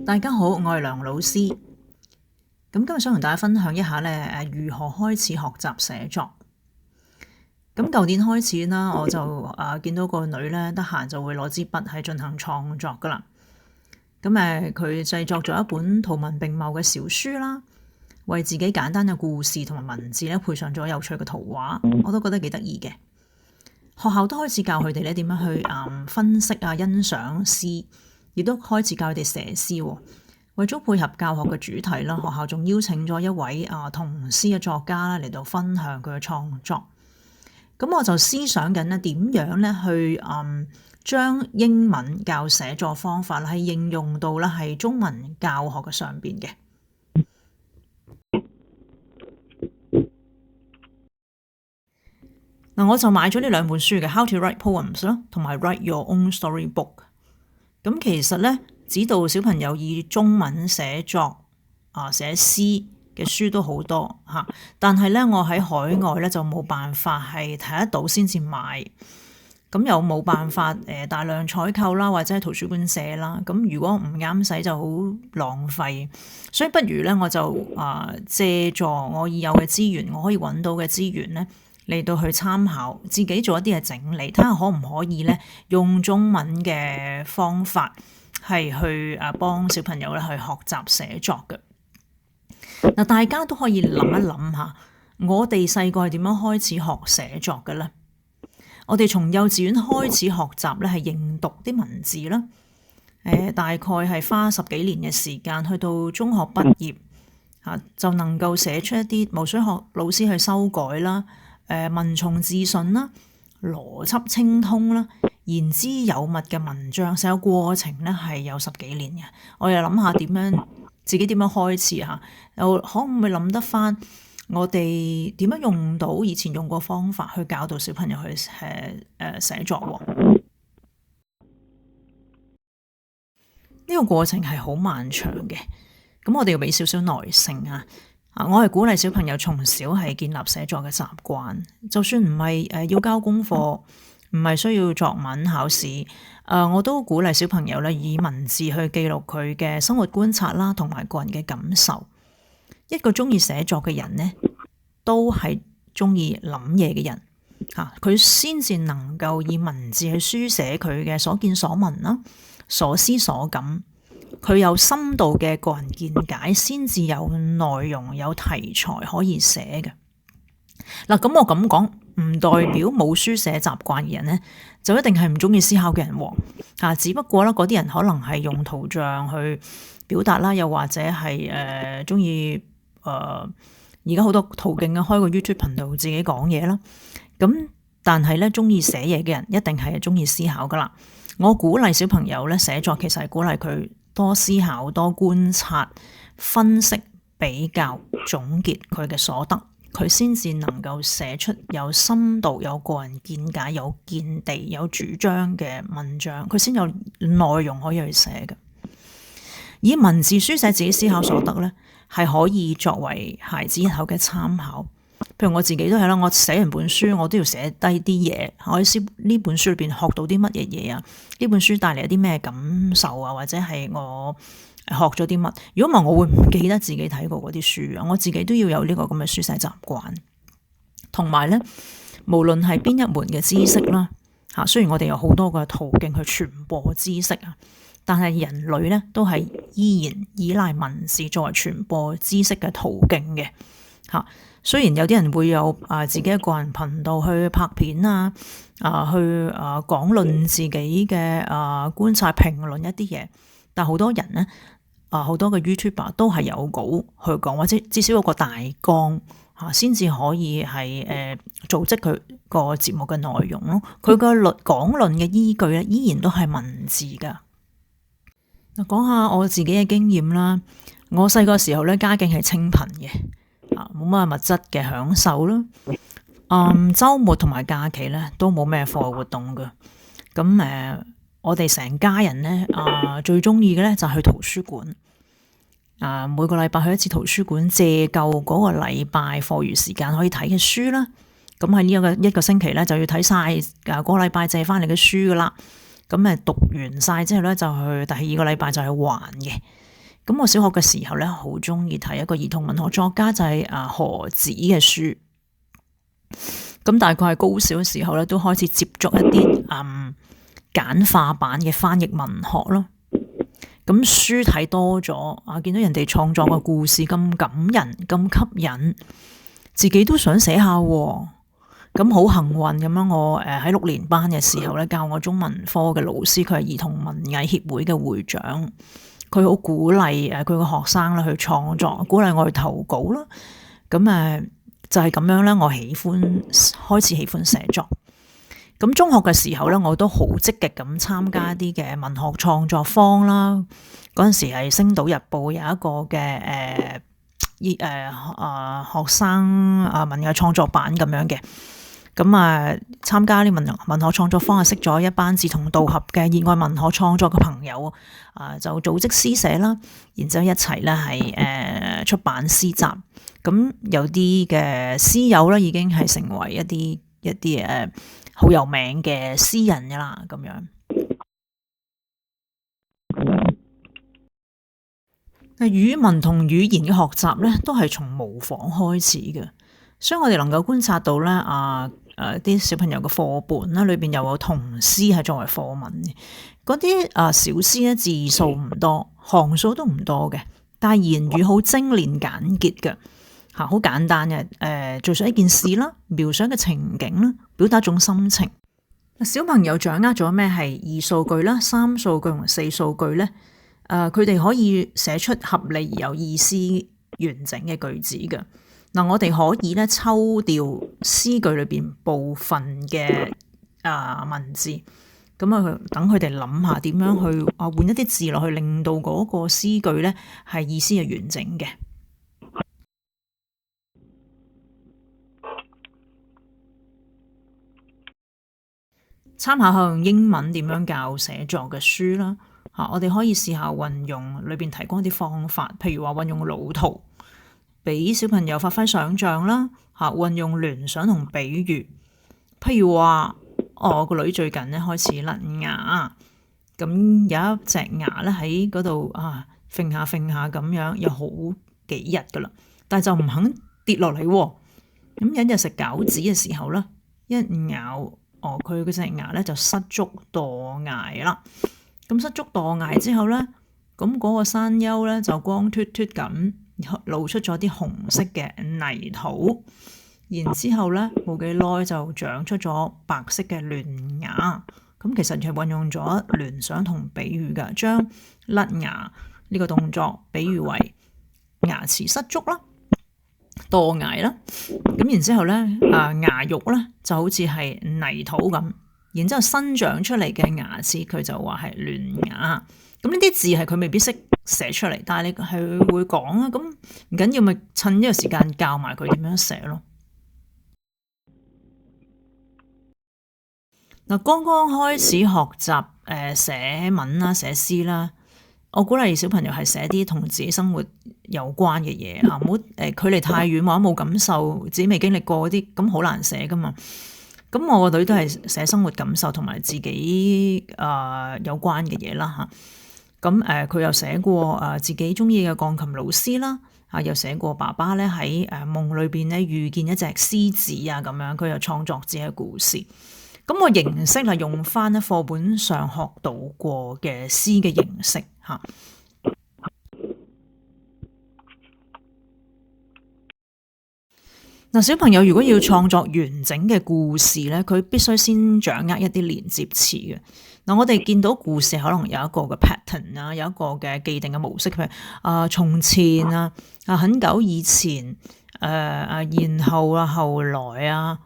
大家好，我係梁老師。咁今日想同大家分享一下咧，如何開始學習寫作。咁舊年開始啦，我就見到個女咧得閒就會攞支筆係進行創作噶啦。咁佢製作咗一本圖文並茂嘅小書啦，為自己簡單嘅故事同埋文字咧配上咗有趣嘅圖畫，我都覺得幾得意嘅。學校都開始教佢哋咧點樣去分析欣賞詩，亦都開始教佢哋寫詩。為咗配合教學嘅主題啦，學校仲邀請咗一位童詩嘅作家啦嚟到分享佢嘅創作。咁我就思想緊咧點樣咧去將英文教寫作方法係應用到咧係中文教學嘅上邊嘅。嗱，我就買咗呢兩本書嘅《How to Write Poems》啦，同埋《Write Your Own Storybook》。咁其實咧，指導小朋友以中文寫作寫詩嘅書都好多嚇，但係咧我喺海外咧就冇辦法係睇得到先至買，咁又冇辦法大量採購啦，或者喺圖書館寫啦。咁如果唔啱使就好浪費，所以不如咧我就借助我已有嘅資源，我可以揾到嘅資源咧嚟到去參考，自己做一啲嘅整理，睇下可唔可以咧用中文嘅方法係去幫小朋友咧去學習寫作嘅。嗱，大家都可以諗一諗下，我哋細個係點樣開始學寫作嘅咧？我哋從幼稚園開始學習咧，係認讀啲文字啦。大概係花10幾年嘅時間，去到中學畢業就能夠寫出一啲無需學老師去修改啦。文從字順啦，邏輯清通啦，言之有物嘅文章，成個過程咧係有10幾年嘅。我又諗下自己點樣開始嚇，又可唔可以諗得翻我哋點樣用到以前用過方法去教導小朋友去寫作喎？呢個過程係好漫長嘅，咁我哋要俾少少耐性啊！我係鼓勵小朋友從小係建立寫作嘅習慣，就算唔係要交功課，唔係需要作文考試，我都鼓勵小朋友咧以文字去記錄佢嘅生活觀察啦，同埋個人嘅感受。一個中意寫作嘅人呢，都係中意諗嘢嘅人嚇，佢先至能夠以文字去書寫佢嘅所見所聞啦、所思所感。佢有深度嘅個人見解，先至有內容、有題材可以寫嘅。嗱，咁我咁講，唔代表冇書寫習慣嘅人呢，就一定係唔中意思考嘅人喎。只不過咧，嗰啲人可能係用圖像去表達啦，又或者係中意而家好多途徑開個 YouTube 頻道自己講嘢啦。咁但係咧，中意寫嘢嘅人一定係中意思考噶啦。我鼓勵小朋友咧寫作，其實係鼓勵佢多思考、多觀察、分析、比較、總結佢嘅所得，佢先至能夠寫出有深度、有個人見解、有見地、有主張嘅文章，佢先有內容可以去寫嘅。以文字書寫自己思考所得咧，係可以作為孩子日後嘅參考。譬如我自己都係啦，我寫完本書，我都要寫低啲嘢，我喺呢本書裏邊學到啲乜嘢嘢啊？呢本書帶嚟啲咩感受啊？或者係我學咗啲乜？如果唔係，我會唔記得自己睇過嗰啲書啊？我自己都要有呢個咁嘅書寫習慣。同埋咧，無論係邊一門嘅知識啦，雖然我哋有好多個途徑去傳播知識啊，但係人類咧都係依然依賴文字作為傳播知識嘅途徑嘅。雖然有啲人會有自己嘅個人頻道去拍片去講論自己嘅觀察評論一啲嘢，但好多人呢，好多嘅 YouTuber 都係有稿去講，或者至少有個大綱先至可以係組織佢個節目嘅內容咯。佢個講論嘅依據咧，依然都係文字噶。講下我自己嘅經驗啦，我細個時候咧家境係清貧嘅。冇乜物質嘅享受啦，週末同埋假期咧都冇咩課外活動嘅。咁我哋成家人咧最中意嘅咧就係去圖書館。每個禮拜去一次圖書館，借夠嗰個禮拜課餘時間可以睇嘅書啦。咁喺呢一個星期咧就要睇晒嗰個禮拜借翻嚟嘅書噶啦。咁讀完晒之後咧就去第二個禮拜就去還嘅。咁我小學嘅時候咧，好中意睇一個兒童文學作家，就係何子嘅書。咁大概係高小嘅時候咧，都開始接觸一啲簡化版嘅翻譯文學咯。咁書睇多咗，見到人哋創作嘅故事咁感人、咁吸引，自己都想寫下。咁好幸運咁樣，我喺6年班嘅時候咧，教我中文科嘅老師，佢係兒童文藝協會嘅會長，佢好鼓勵佢個學生咧去創作，鼓勵我去投稿啦。咁就係咁樣咧，我開始喜歡寫作。咁中學嘅時候咧，我都好積極咁參加啲嘅文學創作坊啦。嗰陣時係《星島日報》有一個嘅學生文藝創作版咁樣嘅。咁參加啲文學創作坊，識咗一班志同道合嘅熱愛文學創作嘅朋友，就組織詩社啦，然之後一齊咧係出版詩集。咁有啲嘅詩友咧，已經係成為一啲好有名嘅詩人噶啦，咁樣。語文同語言嘅學習咧，都係從模仿開始嘅，所以我哋能夠觀察到咧，啲小朋友嘅課本啦，裏邊又有童詩係作為課文嘅。嗰啲小詩咧，字數唔多，行數都唔多嘅，但係言語好精煉簡潔嘅，好簡單嘅。敘述一件事啦，描述一個情景啦，表達一種心情。小朋友掌握咗咩係二數句啦、三數句同四數句咧？佢哋可以寫出合理而有意思、完整嘅句子嘅。嗱，我哋可以咧抽掉詩句裏邊部分嘅文字，咁等佢哋諗下點樣去換一啲字落去，令到嗰個詩句咧係意思係完整嘅。參考下用英文點樣教寫作嘅書啦，我哋可以試下運用裏邊提供一啲方法，譬如話運用腦圖，俾小朋友發揮想像啦，運用聯想同比喻。譬如話，我個女最近咧開始甩牙，咁有一隻牙咧喺嗰度揈下揈下咁樣，有好幾日噶啦，但係就唔肯跌落嚟。咁有一日食餃子嘅時候咧，一咬佢嗰隻牙咧就失足墮崖啦。咁失足墮崖之後咧，咁嗰個山丘咧就光脫脫咁露出咗啲紅色嘅泥土，然之後咧冇幾耐就長出咗白色嘅嫩牙。咁其實係運用咗聯想同比喻㗎，將甩牙呢個動作比喻為牙齒失足啦、墮崖啦。咁然之後咧牙肉咧就好似係泥土咁，然之後新長出嚟嘅牙齒佢就話係嫩牙。咁呢啲字係佢未必識寫出嚟，但係你係會講啊。咁唔緊要，咪趁呢個時間教埋佢點樣寫咯。嗱，剛剛開始學習寫文啦、寫詩啦，我鼓勵小朋友係寫啲同自己生活有關嘅嘢，唔好距離太遠或者冇感受，自己未經歷過嗰啲，咁好難寫噶嘛。咁我個女都係寫生活感受同埋自己有關嘅嘢啦嚇。咁佢又寫過自己中意嘅鋼琴老師啦，又寫過爸爸咧喺夢裏邊咧遇見一隻獅子啊咁樣，佢又創作自己嘅故事。咁個形式係用翻咧課本上學到過嘅詩嘅形式嚇。嗱，小朋友如果要創作完整嘅故事咧，佢必須先掌握一啲連接詞嘅。嗱，我哋見到故事可能有一個嘅 pattern 啊，有一個嘅既定嘅模式，譬如從前很久以前，然後後來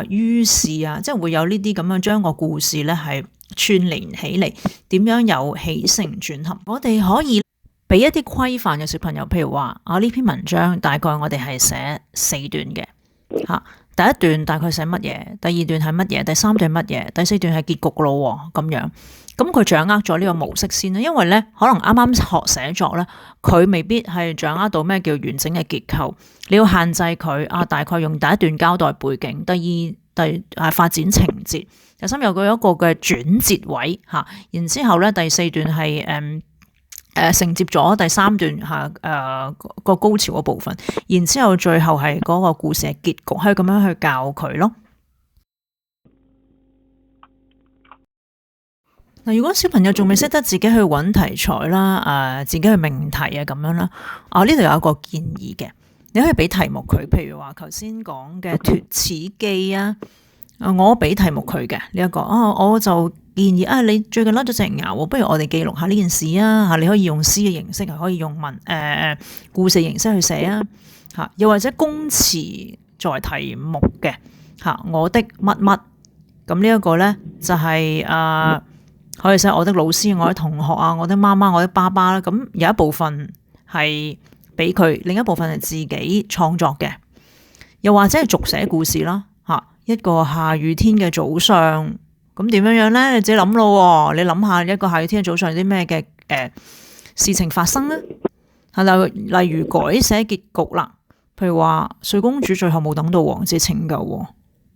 於是即係會有呢啲咁樣將個故事咧係串聯起嚟，點樣有起承轉合。我哋可以俾一啲規範嘅小朋友，譬如話呢篇文章大概我哋係寫4段嘅嚇。第一段大概寫乜嘢，第二段係乜嘢，第三段係乜嘢，第四段係結局咯咁樣。咁佢掌握咗呢個模式先啦，因為咧可能啱啱學寫作咧，佢未必係掌握到咩叫完整嘅結構。你要限制佢大概用第一段交代背景，第二發展情節，第三有佢一個嘅轉折位嚇，然之後咧第四段係承接咗第三段個高潮嗰部分，然之後最後係嗰個故事嘅結局，可以咁樣去教佢咯。嗱，如果小朋友仲未識得自己去揾題材啦，自己去命題啊咁樣啦，呢度有一個建議嘅，你可以俾題目佢，譬如話頭先講嘅脫齒記啊，我俾題目佢嘅呢一個我就建議你最近甩咗隻牙，不如我哋記錄下呢件事啊，你可以用詩嘅形式，可以用故事形式去寫啊，又或者公詞作為題目嘅我的乜乜，咁呢一個咧就係可以寫我的老師、我的同學啊、我的媽媽、我的爸爸啦。咁有一部分係俾佢，另一部分係自己創作嘅，又或者係續寫故事啦。一個下雨天嘅早上，咁點樣樣咧？你自己諗咯。你諗下一個下雨天嘅早上有啲咩嘅事情發生咧？例如改寫結局啦，譬如話睡公主最後冇等到王子拯救，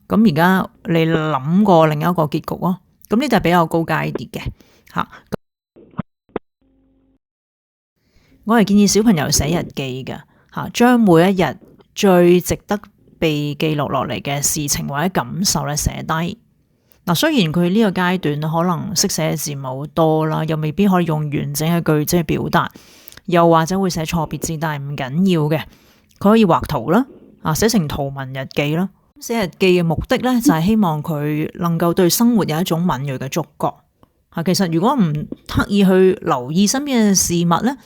咁而家你諗過另一個結局啊？咁呢就係比較高階啲嘅吓。我係建議小朋友寫日記嘅吓，將每一日最值得被記錄落嚟嘅事情或者感受咧寫低。嗱，雖然佢呢個階段可能識寫字唔係好多啦，又未必可以用完整嘅句子去表達，又或者會寫錯別字，但係唔緊要嘅，佢可以畫圖啦，寫成圖文日記啦。寫日記嘅目的咧，就係希望佢能夠對生活有一種敏銳嘅觸覺。其實如果唔刻意去留意身邊嘅事物咧，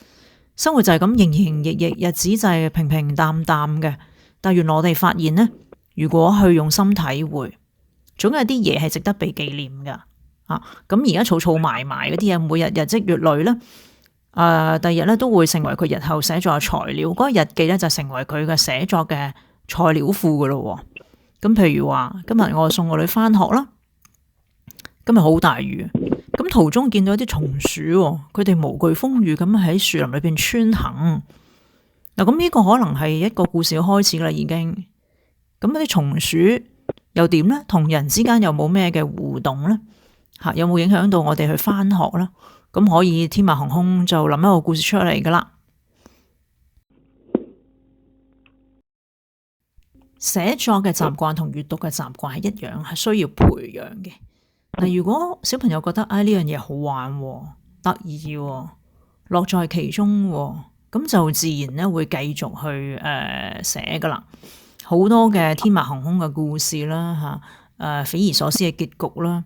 生活就係咁營營役役，日子就係平平淡淡嘅。但原來我哋發現咧，如果去用心體會，總有啲嘢係值得被紀念噶。咁而家儲埋嗰啲嘢，每日日積月累咧，第二日咧都會成為佢日後寫作嘅材料。嗰個日記咧就成為佢嘅寫作嘅材料庫噶咯。咁譬如話，今日我送個女返學啦，今日好大雨，咁途中見到啲松鼠，佢哋無懼風雨咁喺樹林裏邊穿行。嗱，咁呢個可能係一個故事嘅開始啦，已經。咁啲松鼠又點呢？同人之間有冇咩嘅互動呢？有冇影響到我哋去返學呢？咁可以天馬行空就諗一個故事出嚟噶啦。寫作嘅習慣同閱讀嘅習慣係一樣，係需要培養嘅。嗱，如果小朋友覺得呢樣嘢好玩、得意、樂在其中，咁就自然咧會繼續去寫噶啦。好多嘅天馬行空嘅故事啦，匪夷所思嘅結局啦，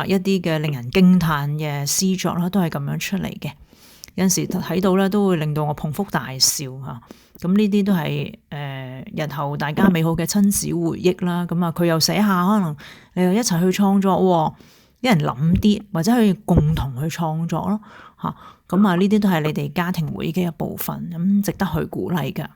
一啲嘅令人驚嘆嘅詩作啦，都係咁樣出嚟嘅。有陣時睇到咧，都會令到我捧腹大笑吓。咁呢啲都係日後大家美好嘅親子回憶啦。咁佢又寫下，可能你又一齊去創作，一人諗啲，或者可以共同去創作咯吓。咁呢啲都係你哋家庭回憶嘅一部分，咁值得去鼓勵噶。